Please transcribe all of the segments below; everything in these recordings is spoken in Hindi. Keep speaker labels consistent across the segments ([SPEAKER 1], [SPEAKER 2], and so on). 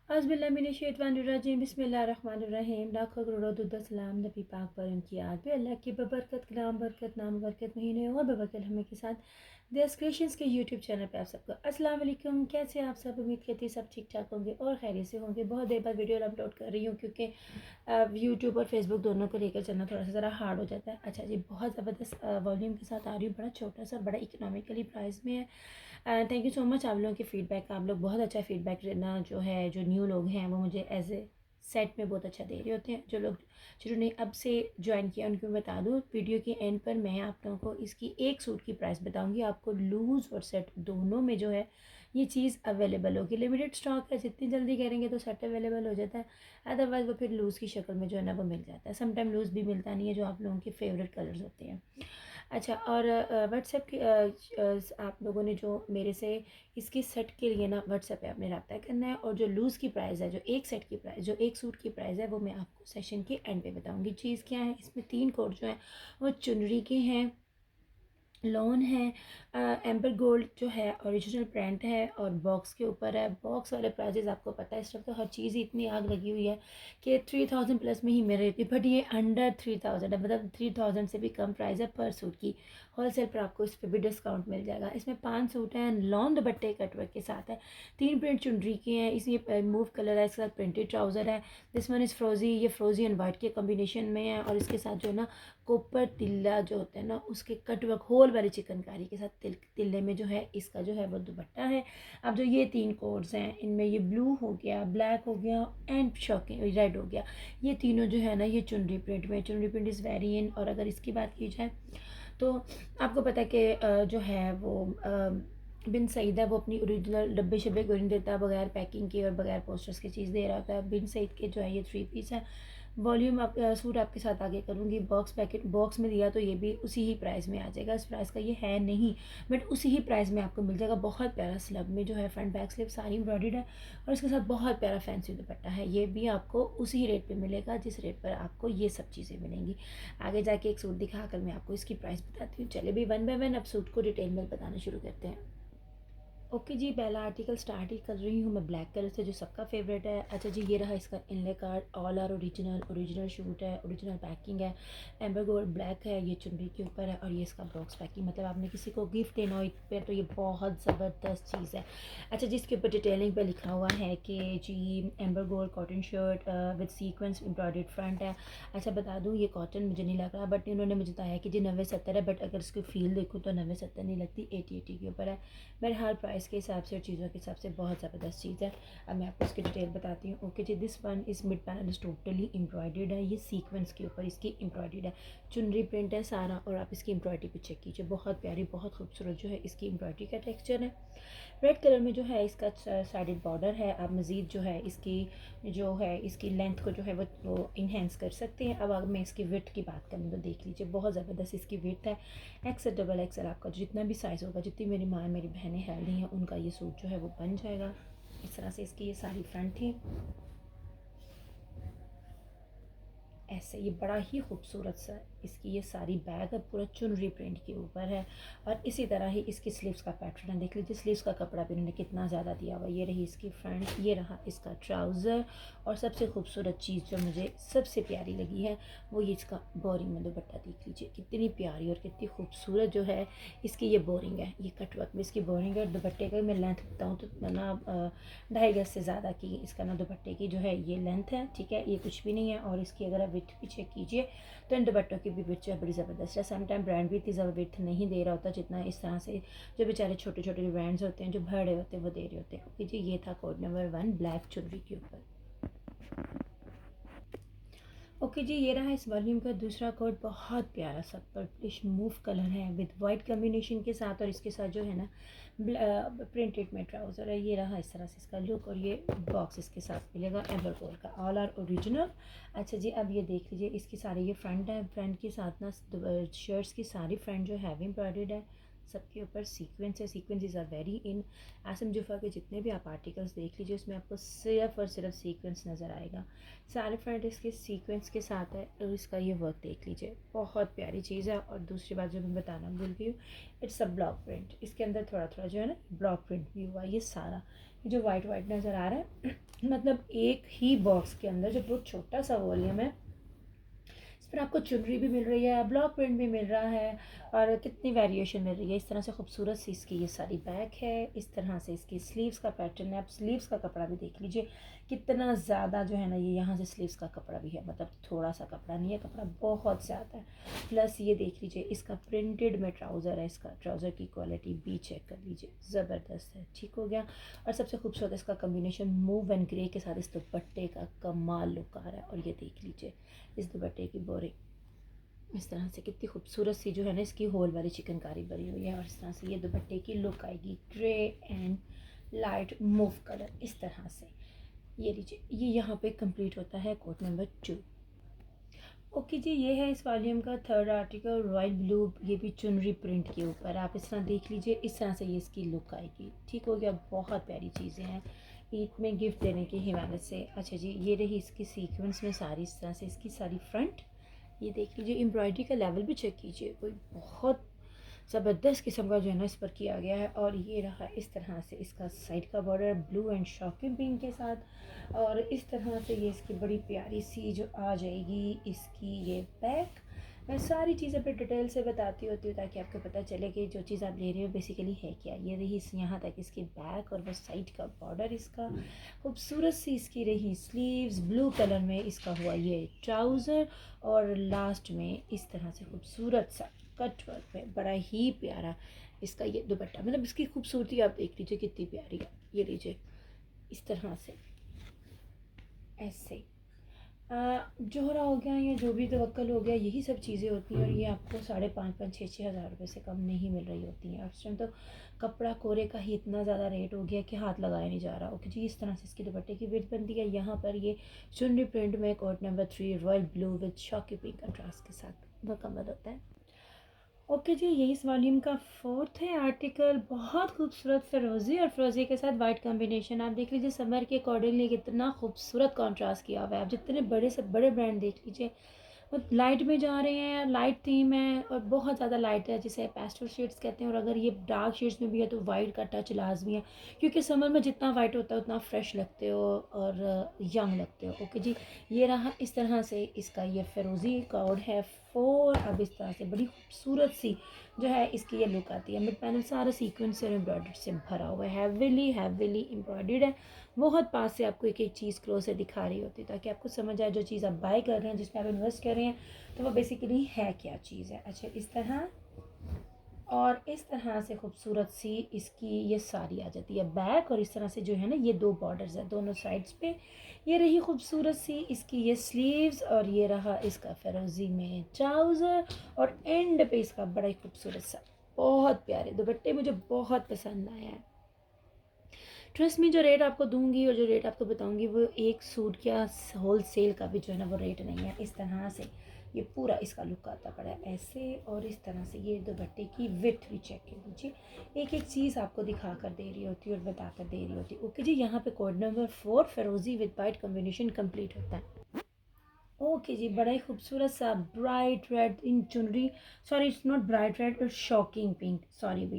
[SPEAKER 1] औज़ुबिल्लाहिमिनश्शैतानिर्रजीम बिस्मिल्लाहिर्रहमानिर्रहीम। लाखों करोड़ों दुरूद सलाम नबी पाक पर, उनकी याद पे, अल्लाह की बबरकत कलाम बरकत नाम बरकत महीने और बबरकत हमें के साथ देस क्रिएशंस के यूट्यूब चैनल पे आप सबको अस्सलाम वालेकुम। कैसे आप सब? उम्मीद करती है सब ठीक ठाक होंगे और खैरियत से होंगे। बहुत देर बाद वीडियो अपलोड कर रही हूँ क्योंकि यूट्यूब और फेसबुक दोनों को लेकर चलना थोड़ा सा ज़रा हार्ड हो जाता है। अच्छा जी, बहुत ज़बरदस्त वॉल्यूम के साथ आ रही हूँ। बड़ा छोटा सा बड़ा इकोनॉमिकली प्राइस में है। थैंक यू सो मच आप लोगों के फीडबैक। आप लोग बहुत अच्छा फीडबैक देना, जो है जो न्यू लोग हैं वो मुझे एज ए सेट में बहुत अच्छा दे रहे होते हैं। जो लोग जिन्होंने अब से ज्वाइन किया उनको मैं बता दूँ, वीडियो के एंड पर मैं आप लोगों को इसकी एक सूट की प्राइस बताऊंगी। आपको लूज़ और सेट दोनों में जो है ये चीज़ अवेलेबल होगी। लिमिटेड स्टॉक है, जितनी जल्दी करेंगे तो सेट अवेलेबल हो जाता है, अदरवाइज़ वो फिर लूज़ की शक्ल में जो है ना वो मिल जाता है। समटाइम लूज़ भी मिलता नहीं है, जो आप लोगों के फेवरेट कलर्स होते हैं। अच्छा, और व्हाट्सएप की आप लोगों ने जो मेरे से इसकी सेट के लिए ना व्हाट्सएप पे आपने रब्ता करना है। और जो लूज़ की प्राइस है, जो एक सेट की प्राइस, जो एक सूट की प्राइस है, वो मैं आपको सेशन के एंड पे बताऊंगी। चीज़ क्या है, इसमें 3 कोड जो हैं वो चुनरी के हैं, लॉन है, एम्बर गोल्ड जो है ओरिजिनल प्रिंट है और बॉक्स के ऊपर है। बॉक्स वाले प्राइजेस आपको पता है, इस वक्त तो हर चीज़ ही इतनी आग लगी हुई है कि 3000 प्लस में ही मिल रही थी, बट ये अंडर 3000 है, मतलब 3000 से भी कम प्राइस है पर सूट की। होलसेल पर आपको इस पर भी डिस्काउंट मिल जाएगा। इसमें 5 सूट हैं, लॉन दुपट्टे कटवर्क के साथ है, 3 प्रिंट चुनरी के हैं। इसमें मूव कलर है, इसके साथ प्रिंटेड ट्राउज़र है। दिस वन इज़ फ्रोजी, ये फ्रोजी एंड वाइट के कॉम्बिनेशन में है। और इसके साथ जो है ना कोपर तिल्ला जो होता है ना, उसके कटवर्क होल वाली चिकनकारी के साथ तिल्ले में जो है इसका जो है वो दुपट्टा है। अब जो ये 3 कोड्स हैं, इनमें ये ब्लू हो गया, ब्लैक हो गया एंड शॉकिंग रेड हो गया, ये तीनों जो है ना ये चुनरी प्रिंट में। चुनरी प्रिंट इज़ वेरी इन। और अगर इसकी बात की जाए तो आपको पता है कि जो है वो बिन सईद है, वो अपनी ओरिजिनल डब्बे शब्बे को नहीं देता, बगैर पैकिंग के और बगैर पोस्टर्स की चीज़ दे रहा होता है। बिन सईद के जो है ये 3 पीस है। वॉल्यूम आप सूट आपके साथ आगे करूँगी। बॉक्स पैकेट बॉक्स में दिया तो ये भी उसी ही प्राइस में आ जाएगा। इस प्राइस का ये है नहीं, बट उसी ही प्राइस में आपको मिल जाएगा। बहुत प्यारा स्लब में जो है फ्रंट बैक स्लिप सारी एम्ब्रॉयडर्ड है और इसके साथ बहुत प्यारा फैंसी दुपट्टा है। ये भी आपको उसी रेट पे मिलेगा जिस रेट पर आपको ये सब चीज़ें मिलेंगी। आगे जाके एक सूट दिखाकर मैं आपको इसकी प्राइस बताती हूँ। चलिए भी वन बाय वन अब सूट को डिटेल में बताना शुरू करते हैं। ओके जी, पहला आर्टिकल स्टार्ट ही कर रही हूँ मैं ब्लैक कलर से, जो सबका फेवरेट है। अच्छा जी, ये रहा इसका inlay card. All are original suit है, ओरिजिनल पैकिंग है, एम्बर गोल्ड ब्लैक है, ये चुनरी के ऊपर है। और ये इसका बॉक्स पैकिंग, मतलब आपने किसी को गिफ्ट देना हो पे तो ये बहुत ज़बरदस्त चीज़ है। अच्छा जी, इसके ऊपर डिटेलिंग पे लिखा हुआ है कि जी amber gold cotton shirt with sequence embroidered front है। अच्छा बता दूँ, ये कॉटन मुझे नहीं लग रहा, बट इन्होंने मुझे बताया कि जी 90-70 है, बट अगर इसकी फील देखूँ तो 90-70 नहीं लगती, 80-80 के ऊपर है। मेरे हर प्राइस के हिसाब से और चीज़ों के हिसाब से बहुत ज़बरदस्त चीज़ है। अब मैं आपको इसकी डिटेल बताती हूँ। ओके जी, दिस वन इस mid panel is totally embroidered है। ये सीक्वेंस के ऊपर इसकी एम्ब्रॉयडर्ड है, चुनरी प्रिंट है सारा। और आप इसकी एम्ब्रॉयडरी पे चेक कीजिए, बहुत प्यारी बहुत खूबसूरत जो है इसकी एम्ब्रॉयडरी का टेक्सचर है। रेड कलर में जो है इसका साइडेड बॉर्डर है। आप मज़ीद जो है इसकी लेंथ को जो है वो इन्हेंस कर सकते हैं। अब अगर मैं इसकी विड्थ की बात करूँ तो देख लीजिए, बहुत ज़बरदस्त इसकी विड्थ है। एक्सेल डबल एक्सेल आपका जितना भी साइज़ होगा, जितनी मेरी माँ मेरी बहनें हेल्दी हैं उनका ये सूट जो है वो बन जाएगा। इस तरह से इसकी ये सारी फ्रंट थी। ऐसे ये बड़ा ही खूबसूरत सा इसकी ये सारी बैग है, पूरा चुनरी प्रिंट के ऊपर है। और इसी तरह ही इसकी स्लीव्स का पैटर्न है, देख लीजिए स्लीव्स का कपड़ा भी इन्होंने कितना ज़्यादा दिया हुआ। ये रही इसकी फ्रंट, ये रहा इसका ट्राउज़र। और सबसे खूबसूरत चीज़ जो मुझे सबसे प्यारी लगी है वो ये इसका बोरिंग में दुपट्टा, देख लीजिए कितनी प्यारी और कितनी खूबसूरत जो है इसकी ये बोरिंग है। ये कटवर्क में इसकी बोरिंग है। और दुपट्टे का मैं लेंथ बताऊँ तो ना 2.5 गज से ज़्यादा की इसका ना दुपट्टे की जो है ये लेंथ है, ठीक है, ये कुछ भी नहीं है। और इसकी अगर आप विड्थ भी चेक कीजिए तो इन दुपट्टों की भी विड्थ जो है बड़ी ज़बरदस्त है। समटाइम ब्रांड भी इतनी ज़्यादा विड्थ नहीं दे रहा होता जितना इस तरह से जो बेचारे छोटे छोटे जो ब्रांड्स होते हैं जो भर रहे होते हैं वो दे रहे होते हैं। ओके जी, ये था कोड नंबर 1 ब्लैक चुनरी के ऊपर। ओके जी, ये रहा इस वॉल्यूम का दूसरा कोड। बहुत प्यारा सा पर्पलिश मूव कलर है विद वाइट कॉम्बिनेशन के साथ। और इसके साथ जो है ना प्रिंटेड में ट्राउज़र है। ये रहा इस तरह से इसका लुक। और ये बॉक्स इसके साथ मिलेगा एवर गोल्ड का, ऑल आर ओरिजिनल। अच्छा जी, अब ये देख लीजिए इसकी सारी ये फ्रंट है। फ्रंट के साथ ना शर्ट्स की सारी फ्रंट जो हैवी एम्ब्रॉयडर्ड है, सबके ऊपर सीक्वेंस है। Sequences are very in. Assam जुफा के जितने भी आप आर्टिकल्स देख लीजिए उसमें आपको सिर्फ और सिर्फ सीक्वेंस नज़र आएगा। सारे फ्रंट इसके सीक्वेंस के साथ है और इसका ये वर्क देख लीजिए, बहुत प्यारी चीज़ है। और दूसरी बात जो मैं बताना भूल गई हूँ, इट्स अ ब्लॉक प्रिंट। इसके अंदर थोड़ा थोड़ा जो है ना ब्लॉक प्रिंट भी हुआ। ये सारा जो वाइट वाइट नज़र आ रहा है मतलब एक ही बॉक्स के अंदर जो बहुत छोटा सा वॉल्यूम है, इस पर आपको चुनरी भी मिल रही है, ब्लॉक प्रिंट भी मिल रहा है और कितनी वेरिएशन मिल रही है। इस तरह से खूबसूरत सी इसकी ये सारी बैक है। इस तरह से इसकी स्लीव्स का पैटर्न है। आप स्लीव्स का कपड़ा भी देख लीजिए कितना ज़्यादा जो है ना, ये यहाँ से स्लीव्स का कपड़ा भी है, मतलब थोड़ा सा कपड़ा नहीं है, कपड़ा बहुत ज़्यादा है। प्लस ये देख लीजिए इसका प्रिंटेड में ट्राउज़र है। इसका ट्राउज़र की क्वालिटी भी चेक कर लीजिए, ज़बरदस्त है। ठीक हो गया। और सबसे खूबसूरत इसका कम्बिनेशन मूव एंड ग्रे के साथ इस दुपट्टे का कमाल लुक आ रहा है। और ये देख लीजिए इस दुपट्टे की बोरी इस तरह से कितनी खूबसूरत सी जो है ना इसकी होल वाली चिकनकारी बनी हुई है। और इस तरह से ये दुपट्टे की लुक आएगी, grey and light move colour इस तरह से। ये लीजिए, ये यहाँ पे कंप्लीट होता है कोट नंबर 2। ओके जी, ये है इस वॉल्यूम का थर्ड आर्टिकल, रॉयल ब्लू। ये भी चुनरी प्रिंट के ऊपर आप इस तरह देख लीजिए, इस तरह से ये इसकी लुक आएगी। ठीक हो गया। बहुत प्यारी चीज़ें हैं ईद में गिफ्ट देने की हिमालत से। अच्छा जी, ये रही इसकी सीक्वेंस में सारी इस तरह से इसकी सारी फ्रंट। ये देख लीजिए, एम्ब्रॉयडरी का लेवल भी चेक कीजिए, कोई बहुत ज़बरदस्त किस्म का जो है ना इस पर किया गया है। और ये रहा इस तरह से इसका साइड का border blue and shocking pink के साथ। और इस तरह से ये इसकी बड़ी प्यारी सी जो आ जाएगी इसकी ये बैक। मैं सारी चीज़ें पर डिटेल से बताती होती हूँ ताकि आपको पता चले कि जो चीज़ आप ले रहे हो बेसिकली है क्या। ये रही इस यहाँ तक इसकी बैक और वो साइड का बॉर्डर इसका। खूबसूरत सी इसकी रही स्लीव्स, ब्लू कलर में इसका हुआ ये ट्राउज़र। और लास्ट में इस तरह से खूबसूरत सा कट वर्क में बड़ा ही प्यारा इसका ये दुपट्टा। मतलब इसकी खूबसूरती आप देख लीजिए कितनी प्यारी है। ये लीजिए इस तरह से ऐसे जोहरा हो गया या जो भी तवक्कल हो गया, यही सब चीज़ें होती हैं। और ये आपको 5,500 6,000 हज़ार रुपये से कम नहीं मिल रही होती हैं। उस टाइम तो कपड़ा कोरे का ही इतना ज़्यादा रेट हो गया कि हाथ लगाया नहीं जा रहा। ओके जी, इस तरह से इसकी दुपट्टे की विड्थ बनती है। यहाँ पर ये चुनरी प्रिंट में coat number 3 royal blue with shocking pink contrast के साथ मुकम्मल होता है। ओके जी, यही इस वॉल्यूम का फोर्थ है आर्टिकल। बहुत खूबसूरत फिरोज़ी और फिरोज़ी के साथ वाइट कॉम्बिनेशन। आप देख लीजिए समर के अकॉर्डिंगली कितना खूबसूरत कॉन्ट्रास्ट किया हुआ है। आप जितने बड़े से बड़े ब्रांड देख लीजिए वो लाइट में जा रहे हैं, लाइट थीम है और बहुत ज़्यादा लाइट है जिसे पेस्टल शेड्स कहते हैं। और अगर ये डार्क शेड्स में भी है तो वाइट का टच लाजमी है, क्योंकि समर में जितना वाइट होता है उतना फ्रेश लगते हो और यंग लगते हो। ओके जी, ये रहा इस तरह से इसका ये फिरोज़ी कोड है 4। अब इस तरह से बड़ी खूबसूरत सी जो है इसकी ये लुक आती है। मिड पैनल सारा सीक्वेंस और एम्ब्रॉयडर्ड से भरा हुआ है, हैविली हैविली एम्ब्रॉयडर्ड है। बहुत पास से आपको एक एक चीज़ क्लोज से दिखा रही होती है ताकि आपको समझ आए जो चीज़ आप बाय कर रहे हैं, जिसमें आप इन्वेस्ट कर रहे हैं, तो वो बेसिकली है क्या चीज़ है। अच्छा, इस तरह और इस तरह से खूबसूरत सी इसकी ये सारी आ जाती है बैक। और इस तरह से जो है ना ये दो बॉर्डर्स है दोनों साइड्स पे। ये रही खूबसूरत सी इसकी ये स्लीव्स और ये रहा इसका फिरोज़ी में ट्राउज़र। और एंड पे इसका बड़ा ही खूबसूरत सा बहुत प्यारे दुपट्टे मुझे बहुत पसंद आया है। ट्रस्ट में जो रेट आपको दूंगी और जो रेट आपको बताऊंगी वो एक सूट का होल सेल का भी जो है ना वो रेट नहीं है। इस तरह से ये पूरा इसका लुक आता पड़ा है ऐसे। और इस तरह से ये दुपट्टे की विड्थ भी चेक कर लीजिए, एक एक चीज़ आपको दिखा कर दे रही होती है और बता कर दे रही होती है। ओके जी, यहाँ पे कोड नंबर 4 फिरोज़ी विद वाइट कॉम्बिनेशन कंप्लीट होता है। ओके जी, बड़ा ही खूबसूरत सा ब्राइट रेड इन चुनरी, sorry it's not bright red, it's shocking pink. Sorry भी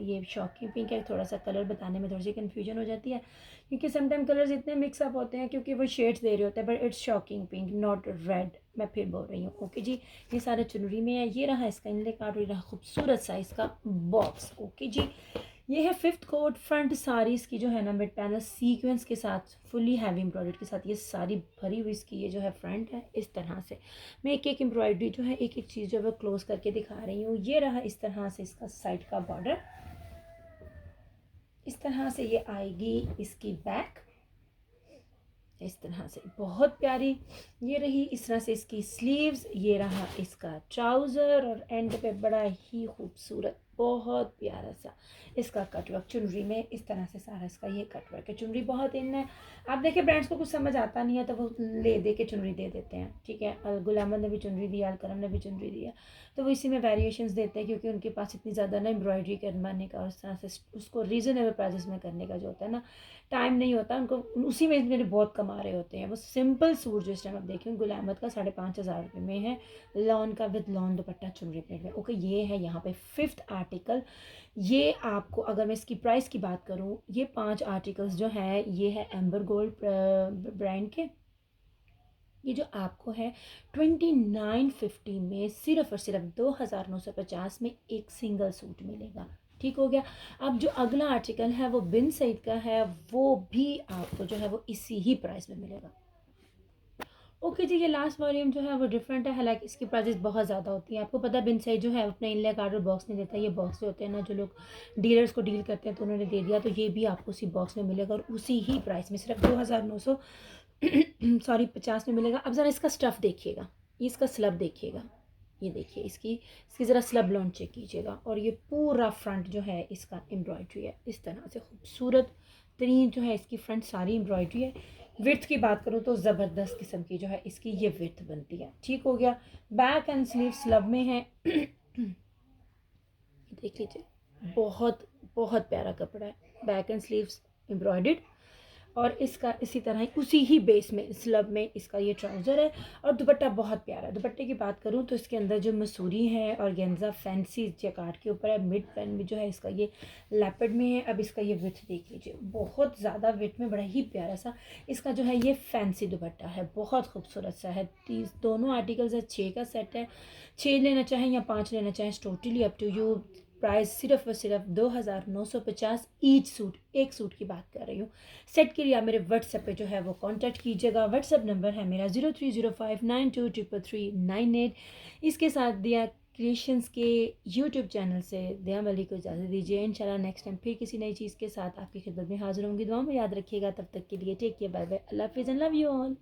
[SPEAKER 1] ये शॉकिंग पिंक है। थोड़ा सा कलर बताने में थोड़ी सी कन्फ्यूजन हो जाती है क्योंकि समटाइम कलर्स इतने मिक्सअप होते हैं क्योंकि वो शेड्स दे रहे होते हैं, but it's shocking pink not red. मैं फिर बोल रही हूँ। ओके जी, ये सारा चुनरी में है। ये रहा इसका इनले कार्ड, ये रहा खूबसूरत सा इसका बॉक्स। ओके जी, ये है फिफ्थ कोट फ्रंट साड़ीज़ की जो है ना मिड पैनल सीक्वेंस के साथ फुली हैवी एम्ब्रॉयडरी के साथ ये सारी भरी हुई इसकी ये जो है फ्रंट है। इस तरह से मैं एक एक एम्ब्रॉयडरी जो है एक एक चीज़ जो है क्लोज करके दिखा रही हूँ। ये रहा इस तरह से इसका साइड का बॉर्डर। इस तरह से ये आएगी इसकी बैक, इस तरह से बहुत प्यारी। ये रही इस तरह से इसकी स्लीव्स, ये रहा इसका ट्राउज़र और एंड पे बड़ा ही खूबसूरत बहुत प्यारा सा इसका कटवर्क चुनरी में इस तरह से सारा इसका ये कटवर्क है। चुनरी बहुत इन है। आप देखिए ब्रांड्स को कुछ समझ आता नहीं है तो वो ले दे के चुनरी दे देते हैं, ठीक है। गुल अहमद ने भी चुनरी दिया, अलकरम ने भी चुनरी दिया, तो वो इसी में वेरिएशंस देते हैं क्योंकि उनके पास इतनी ज़्यादा ना एम्ब्रॉयडरी करवाने का और इस तरह से उसको रीज़नेबल प्राइसेस में करने का जो होता है ना, टाइम नहीं होता उनको, उसी में मेरे बहुत कमा रहे होते हैं वो। सिंपल सूट जिस टाइम आप देखें गुल अहमद का 5,500 में है, लॉन का विद लॉन दुपट्टा चुनरी प्रिंट में। ओके, ये है यहाँ पे 5th आर्टिकल। ये आपको अगर मैं इसकी प्राइस की बात करूँ, ये 5 आर्टिकल्स जो है ये है एम्बर गोल्ड ब्रांड के। ये जो आपको है 2950 में सिर्फ और सिर्फ 2,950 में एक सिंगल सूट मिलेगा, ठीक हो गया। अब जो अगला आर्टिकल है वो बिन सईद का है, वो भी आपको जो है वो इसी ही प्राइस में मिलेगा। ओके जी, ये लास्ट वॉल्यूम जो है वो डिफरेंट है, हालांकि इसकी प्राइसेस बहुत ज़्यादा होती हैं। आपको पता है बिन सईद जो है अपना इनले कार्ड और बॉक्स नहीं देता। ये बॉक्स जो होते हैं ना, जो लोग डीलर्स को डील करते हैं तो उन्होंने दे दिया, तो ये भी आपको उसी बॉक्स में मिलेगा और उसी ही प्राइस में सिर्फ 2,900 सॉरी 50 में मिलेगा। अब ज़रा इसका स्टफ़ देखिएगा, ये इसका स्लब देखिएगा, ये देखिए इसकी ज़रा स्लब लॉन्च चेक कीजिएगा। और ये पूरा फ्रंट जो है इसका एम्ब्रॉयड्री है, इस तरह से खूबसूरत तरीन जो है इसकी फ्रंट सारी एम्ब्रॉयड्री है। विड्थ की बात करूँ तो ज़बरदस्त किस्म की जो है इसकी ये विड्थ बनती है, ठीक हो गया। बैक एंड स्लीव स्लब में है देख लीजिए, बहुत बहुत प्यारा कपड़ा है, बैक एंड स्लीव्स एम्ब्रॉयडर्ड। और इसका इसी तरह ही उसी ही बेस में स्लब में इसका ये ट्राउज़र है। और दुपट्टा बहुत प्यारा है। दुपट्टे की बात करूँ तो इसके अंदर जो मसूरी है और गेंजा फैंसी जैकार्ड के ऊपर है, मिड पैन में जो है इसका ये लेपर्ड में है। अब इसका ये विड्थ देख लीजिए, बहुत ज़्यादा विड्थ में बड़ा ही प्यारा सा इसका जो है ये फैंसी दुपट्टा है, बहुत खूबसूरत सा है। दोनों आर्टिकल्स है, 6 का सेट है, 6 लेना चाहें या 5 लेना चाहें, totally up to you. Price सिर्फ और सिर्फ 2,950 ईच सूट, एक सूट की बात कर रही हूँ। सेट के लिए आप मेरे व्हाट्सएप पे जो है वो कांटेक्ट कीजिएगा। व्हाट्सएप नंबर है मेरा 0305923398। इसके साथ दिया क्रिएशंस के यूट्यूब चैनल से दिया मलिक को इजाज़त दीजिए। इंशाल्लाह नेक्स्ट टाइम फिर किसी नई चीज़ के साथ आपकी खिदमत में हाजिर होंगी। दुआ में याद रखिएगा। तब तक के लिए टेक केयर, बाय बाय, अल्लाह हाफिज़ एंड लव यू ऑल।